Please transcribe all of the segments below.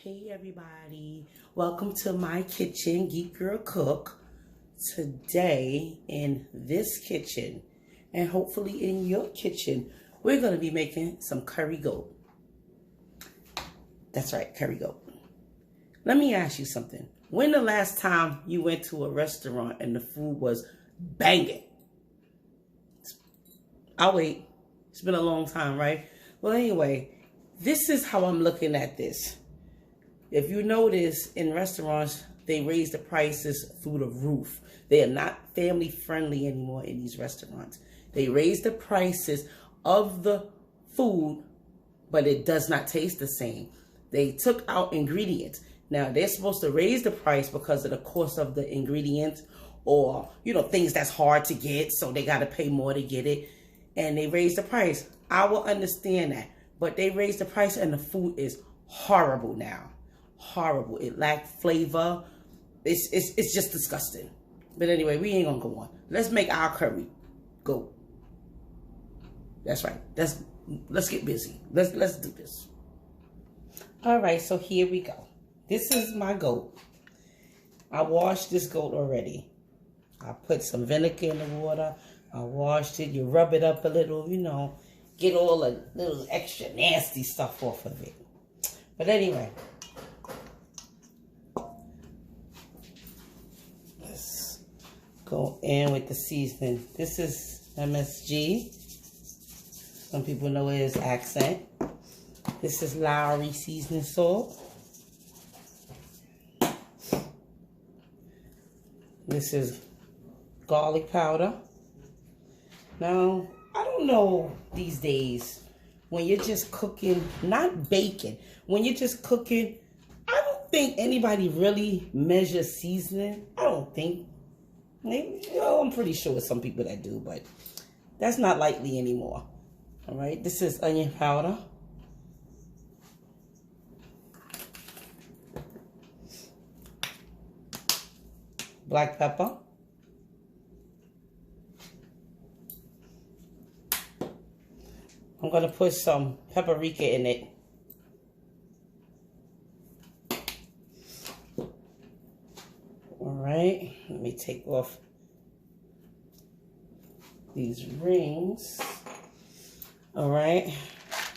Hey everybody, welcome to my kitchen, Geek Girl Cook. Today in this kitchen, and hopefully in your kitchen, we're going to be making some curry goat. That's right, curry goat. Let me ask you something. When the last time you went to a restaurant and the food was banging? I'll wait. It's been a long time, right? Well, anyway, this is how I'm looking at this. If you notice, in restaurants, they raise the prices through the roof. They are not family friendly anymore in these restaurants. They raise the prices of the food, but it does not taste the same. They took out ingredients. Now, they're supposed to raise the price because of the cost of the ingredients or, things that's hard to get, so they got to pay more to get it. And they raise the price. I will understand that. But they raise the price and the food is horrible now. Horrible. It lacked flavor. It's just disgusting. But anyway, we ain't gonna go on. Let's make our curry goat. That's right. Let's get busy. Let's do this. All right, so here we go. This is my goat. I washed this goat already. I put some vinegar in the water. I washed it. You rub it up a little, get all the little extra nasty stuff off of it. But anyway, let's go in with the seasoning. This is MSG. Some people know it as Accent. This is Lowry seasoning salt. This is garlic powder. Now, I don't know these days when you're just cooking, not baking, when you're just cooking, I don't think anybody really measures seasoning. I don't think. Maybe, I'm pretty sure some people that do, but that's not likely anymore. All right, this is onion powder. Black pepper. I'm going to put some paprika in it. All right, let me take off these rings. All right,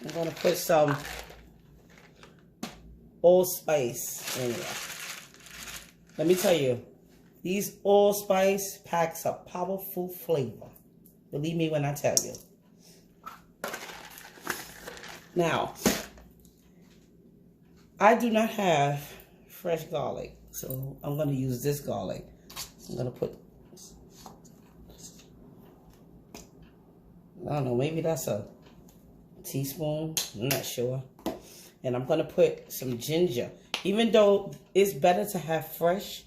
I'm going to put some allspice in there. Let me tell you, these allspice packs a powerful flavor. Believe me when I tell you. Now, I do not have fresh garlic, so I'm going to use this garlic. I'm going to put, I don't know, maybe that's a teaspoon. I'm not sure. And I'm going to put some ginger, even though it's better to have fresh,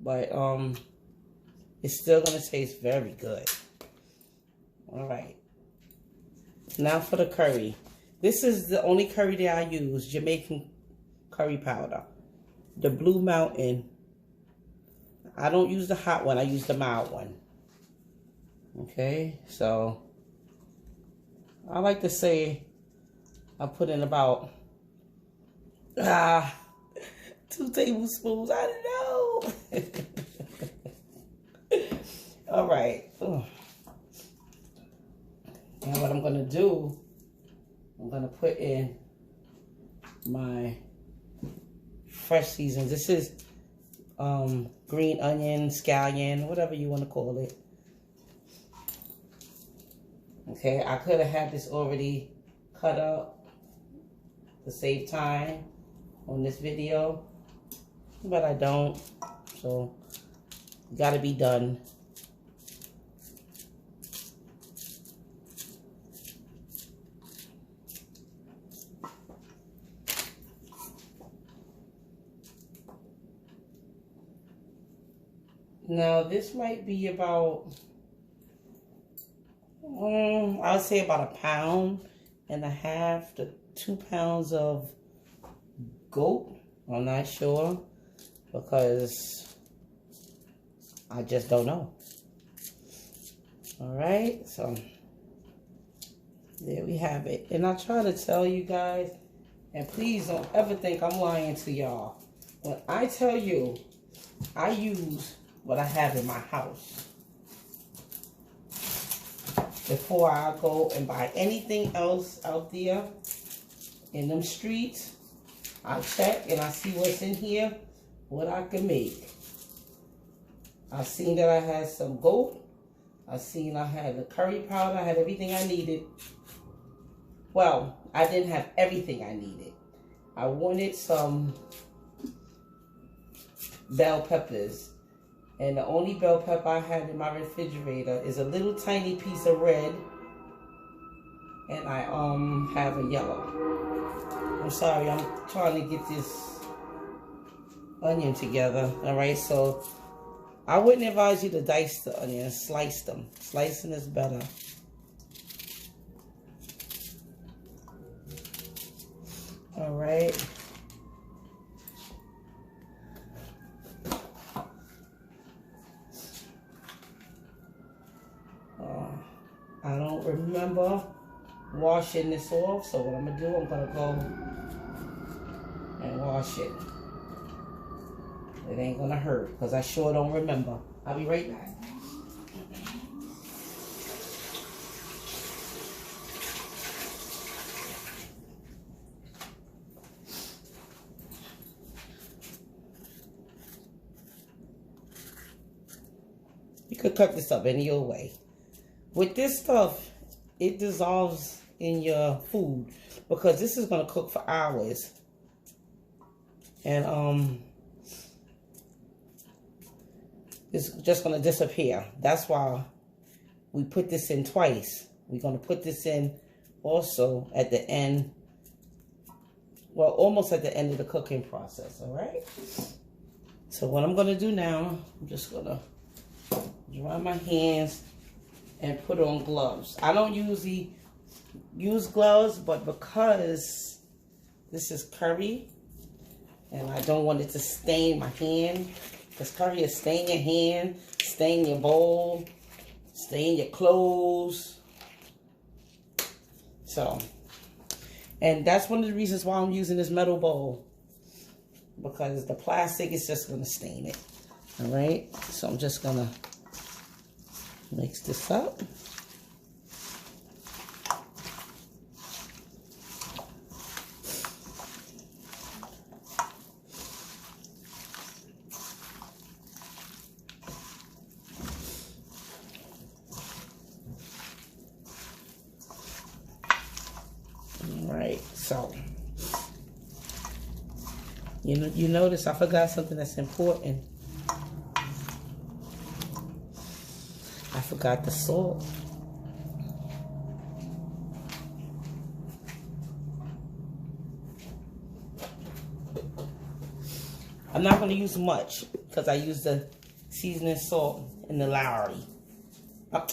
but it's still going to taste very good. All right. Now for the curry. This is the only curry that I use, Jamaican curry powder. The Blue Mountain. I don't use the hot one, I use the mild one. Okay, so I like to say I put in about 2 tablespoons, I don't know. All right. Now what I'm going to do, I'm going to put in my fresh seasons. This is green onion, scallion, whatever you want to call it. Okay, I could have had this already cut up to save time on this video, but I don't, so got to be done. Now, this might be about, I would say about 1.5 pounds to 2 pounds of goat. I'm not sure because I just don't know. All right, so there we have it. And I try to tell you guys And please don't ever think I'm lying to y'all. When I tell you, I use what I have in my house. Before I go and buy anything else out there in them streets, I check and I see what's in here, what I can make. I seen that I had some goat. I seen I had the curry powder. I had everything I needed. Well, I didn't have everything I needed. I wanted some bell peppers. And the only bell pepper I had in my refrigerator is a little tiny piece of red. And I have a yellow. I'm sorry, I'm trying to get this onion together. Alright, so I wouldn't advise you to dice the onions, slice them. Slicing is better. Alright. I don't remember washing this off, so what I'm going to do, I'm going to go and wash it. It ain't going to hurt, because I sure don't remember. I'll be right back. You could cut this up any old way. With this stuff, it dissolves in your food because this is going to cook for hours. And it's just going to disappear. That's why we put this in twice. We're going to put this in also at the end. Well, almost at the end of the cooking process, all right? So what I'm going to do now, I'm just going to dry my hands and put on gloves. I don't usually use gloves, but because this is curry and I don't want it to stain my hand, because curry is stain your hand, stain your bowl, stain your clothes. So, and that's one of the reasons why I'm using this metal bowl, because the plastic is just going to stain it. All right, so I'm just going to mix this up. All right, so you notice I forgot something that's important. I forgot the salt. I'm not going to use much because I use the seasoning salt and the Lowry.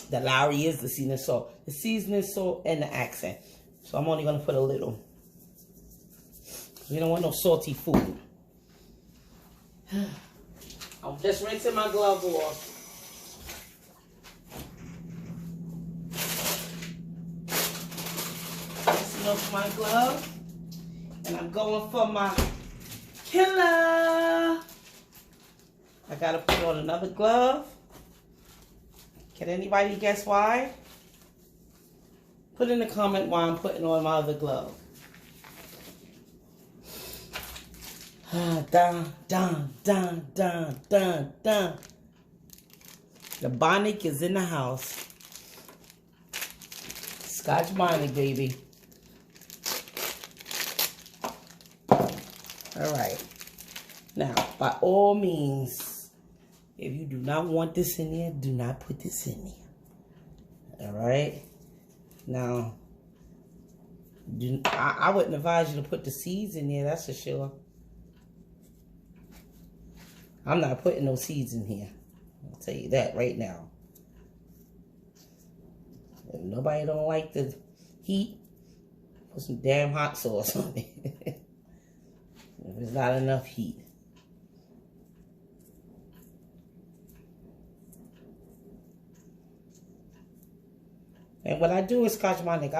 The Lowry is the seasoning salt. The seasoning salt and the accent. So I'm only going to put a little. We don't want no salty food. I'm just rinsing my glove off. Off my glove, and I'm going for my killer. I gotta put on another glove. Can anybody guess why? Put in the comment why I'm putting on my other glove. Dun, dun, dun, dun, dun, dun. The Bonnick is in the house. Scotch Bonnick, baby. All right. Now, by all means, if you do not want this in there, do not put this in there. All right. Now, I wouldn't advise you to put the seeds in there. That's for sure. I'm not putting no seeds in here. I'll tell you that right now. If nobody don't like the heat, put some damn hot sauce on it. If there's not enough heat. And what I do is Scotch Bonnick.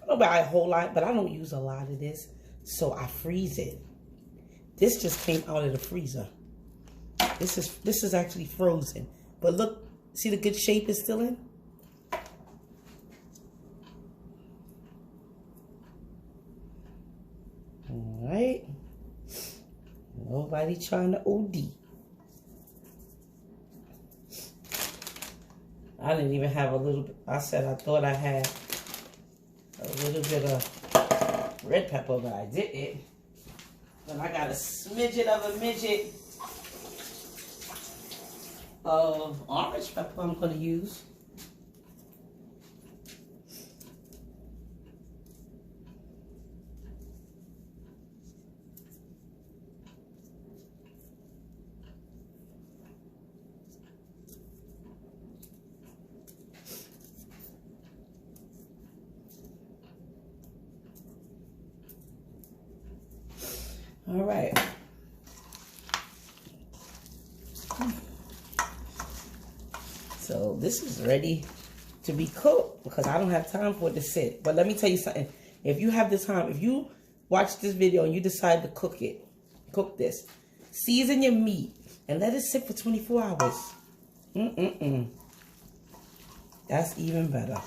I don't buy a whole lot, but I don't use a lot of this. So I freeze it. This just came out of the freezer. This is actually frozen. But look, see the good shape it's still in? All right. Nobody trying to OD. I didn't even have a little bit. I said I thought I had a little bit of red pepper, but I didn't. But I got a smidget of a midget of orange pepper I'm going to use. All right. So this is ready to be cooked because I don't have time for it to sit. But let me tell you something. If you have the time, if you watch this video and you decide to cook it, cook this. Season your meat and let it sit for 24 hours. That's even better.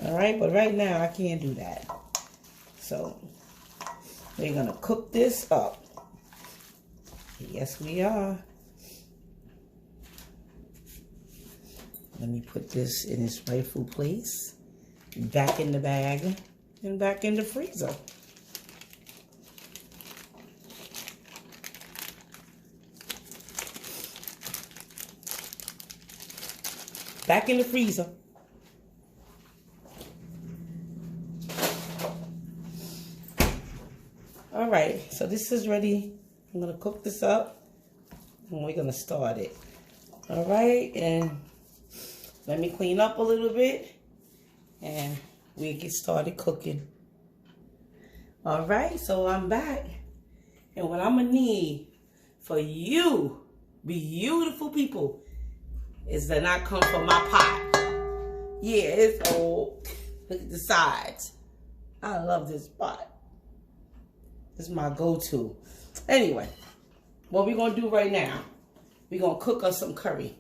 All right, but right now I can't do that. So we're gonna cook this up. Yes, we are. Let me put this in its rightful place. Back in the bag and back in the freezer. Back in the freezer. All right, so this is ready. I'm gonna cook this up and we're gonna start it. All right, and let me clean up a little bit and we'll get started cooking. All right, so I'm back. And what I'm gonna need for you, beautiful people, is to not come from my pot. Yeah, it's old. Look at the sides. I love this pot. This is my go-to. Anyway, what we're gonna do right now, we're gonna cook us some curry.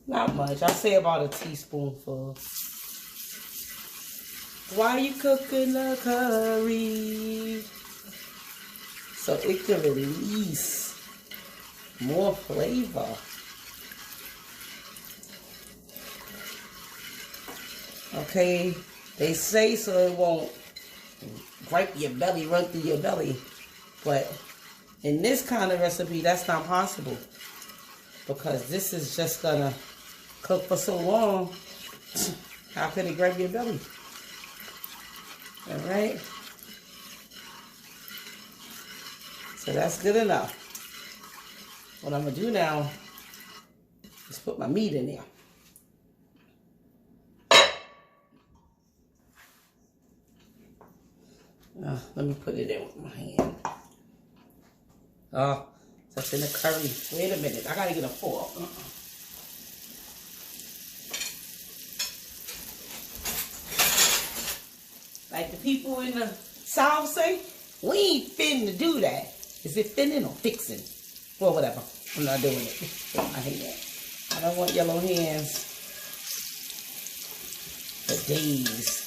Not much. I say about a teaspoonful. Why you cooking the curry? So it can release more flavor. Okay, they say so it won't gripe your belly, run through your belly. But in this kind of recipe, that's not possible. Because this is just gonna cook for so long. How can it grab your belly? All right. So that's good enough. What I'm gonna do now is put my meat in there. Let me put it in with my hand. Oh, that's in the curry. Wait a minute, I gotta get a fork. Like the people in the South say, we ain't finna do that. Is it finning or fixing? Well, whatever. I'm not doing it with my hand. I don't want yellow hands for days.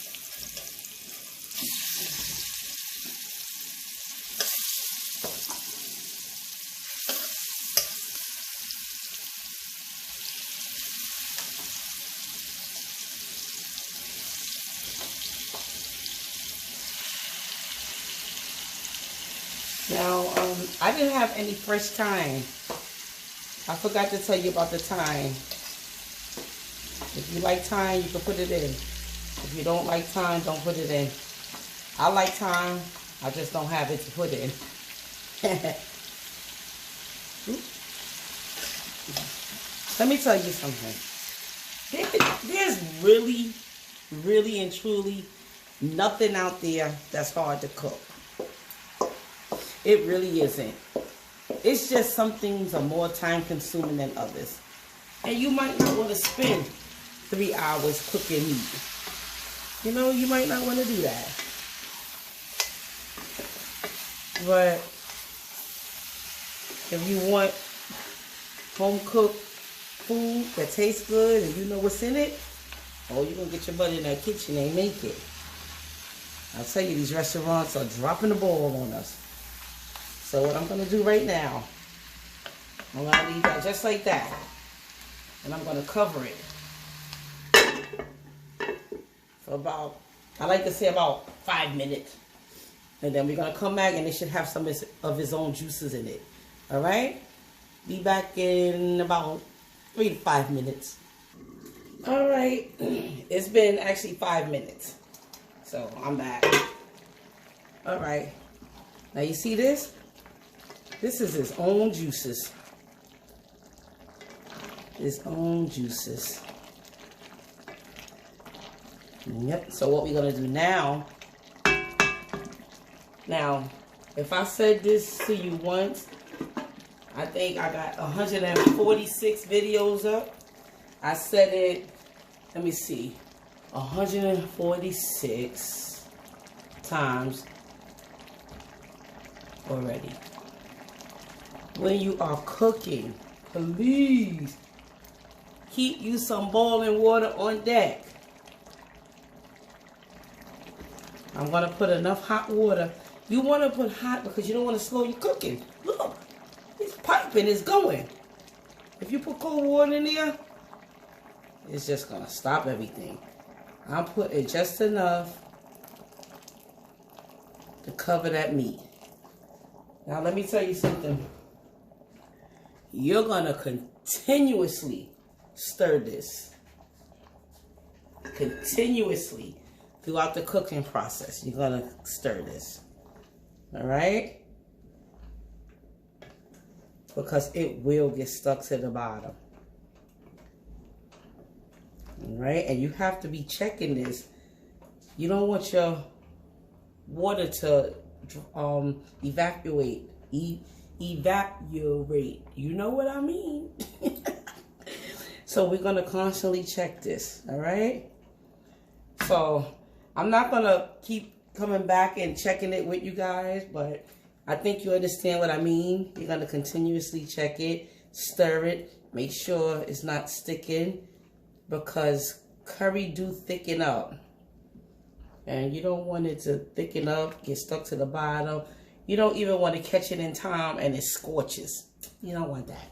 Now, I didn't have any fresh thyme. I forgot to tell you about the thyme. If you like thyme, you can put it in. If you don't like thyme, don't put it in. I like thyme. I just don't have it to put in. Let me tell you something. There's really, really and truly nothing out there that's hard to cook. It really isn't. It's just some things are more time consuming than others. And you might not want to spend 3 hours cooking meat. You know, you might not want to do that. But if you want home-cooked food that tastes good and you know what's in it, oh, you're going to get your butt in that kitchen and make it. I'll tell you, these restaurants are dropping the ball on us. So what I'm going to do right now, I'm going to leave that just like that. And I'm going to cover it for about, I like to say about 5 minutes. And then we're going to come back and it should have some of its own juices in it. All right? Be back in about 3 to 5 minutes. All right. It's been actually 5 minutes. So I'm back. All right. Now you see this? This is its own juices. Its own juices. Yep. So what we're going to do now, if I said this to you once, I think I got 146 videos up. I said it, let me see, 146 times already. When you are cooking, please keep you some boiling water on deck. I'm going to put enough hot water. You want to put hot because you don't want to slow your cooking. Look, it's piping, it's going. If you put cold water in there, it's just going to stop everything. I'll put it just enough to cover that meat. Now let me tell you something. You're going to continuously stir this. Continuously throughout the cooking process. You're going to stir this. All right? Because it will get stuck to the bottom. All right? And you have to be checking this. You don't want your water to evaporate. Evaporate. You know what I mean? So we're going to constantly check this. All right? So I'm not going to keep coming back and checking it with you guys, but I think you understand what I mean. You're going to continuously check it, stir it, make sure it's not sticking, because curry do thicken up. And you don't want it to thicken up, get stuck to the bottom. You don't even want to catch it in time and it scorches. You don't want that.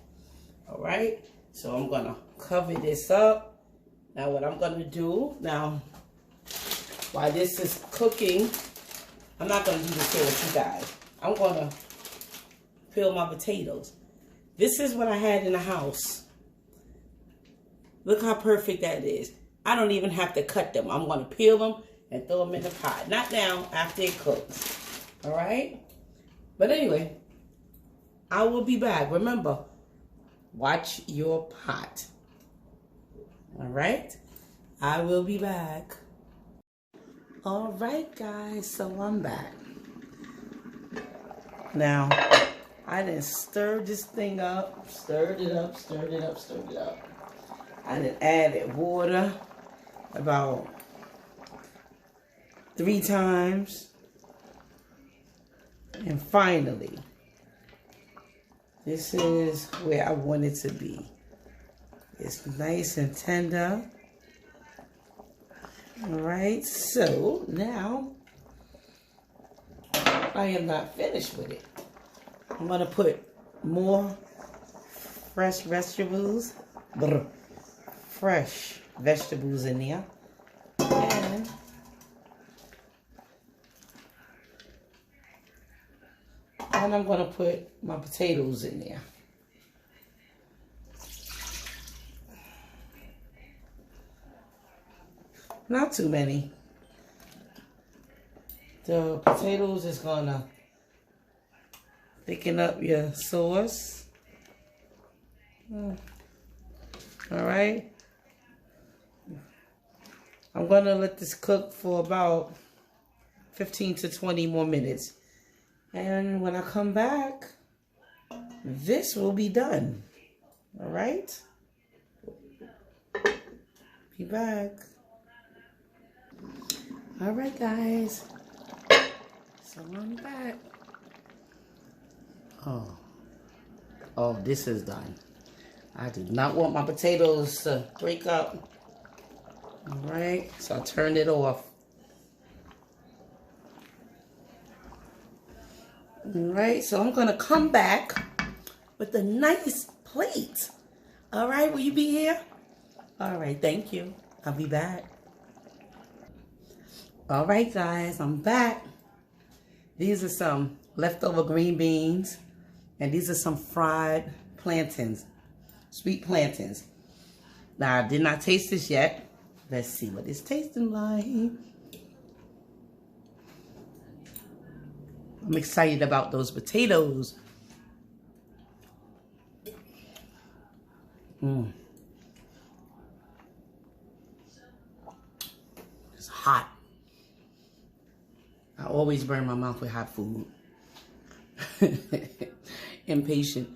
All right? So I'm going to cover this up. Now what I'm going to do, now while this is cooking, I'm not going to do this here with you guys. I'm going to peel my potatoes. This is what I had in the house. Look how perfect that is. I don't even have to cut them. I'm going to peel them and throw them in the pot. Not now, after it cooks. All right? But anyway, I will be back. Remember, watch your pot. All right? I will be back. All right, guys. So I'm back. Now, I done stirred this thing up. Stirred it up, stirred it up, stirred it up. I done added water about 3 times. And finally, this is where I want it to be. It's nice and tender. All right, so now I am not finished with it. I'm going to put more fresh vegetables in there. And I'm going to put my potatoes in there. Not too many. The potatoes is going to thicken up your sauce. All right. I'm going to let this cook for about 15 to 20 more minutes. And when I come back, this will be done. All right? Be back. All right, guys. So I'm back. Oh, this is done. I do not want my potatoes to break up. All right, so I turned it off. All right, so I'm gonna come back with a nice plate. All right, will you be here? All right, thank you. I'll be back. All right, guys, I'm back. These are some leftover green beans, and these are some fried plantains, sweet plantains. Now, I did not taste this yet. Let's see what it's tasting like. I'm excited about those potatoes. It's hot. I always burn my mouth with hot food. Impatient.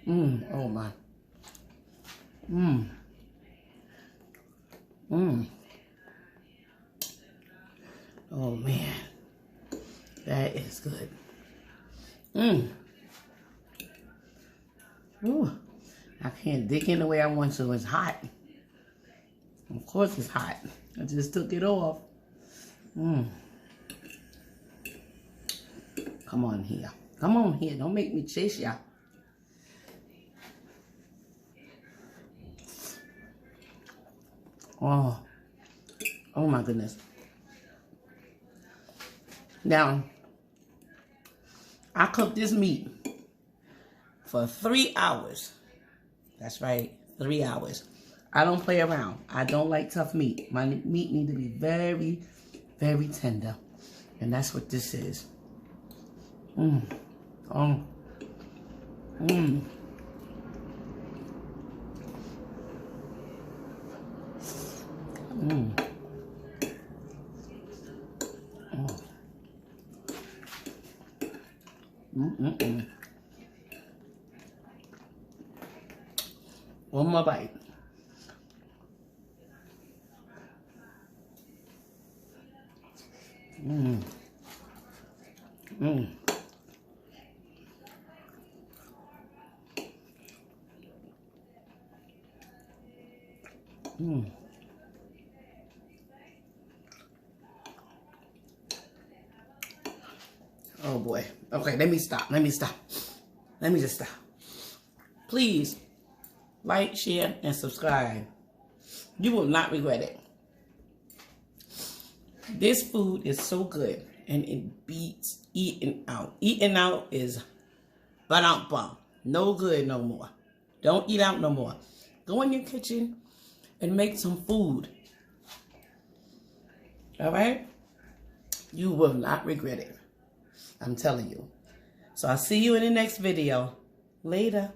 Oh my. Oh man. That is good. Ooh. I can't dig in the way I want to. It's hot. Of course it's hot. I just took it off. Come on here. Come on here. Don't make me chase ya. Oh my goodness. Now, I cooked this meat for 3 hours. That's right, 3 hours. I don't play around. I don't like tough meat. My meat needs to be very, very tender. And that's what this is. One more bite. Oh boy. Okay, let me stop. Let me stop. Let me just stop. Please like, share, and subscribe. You will not regret it. This food is so good, and it beats eating out. Eating out is ba-dum-bum. No good no more. Don't eat out no more. Go in your kitchen and make some food. All right? You will not regret it. I'm telling you. So I'll see you in the next video. Later.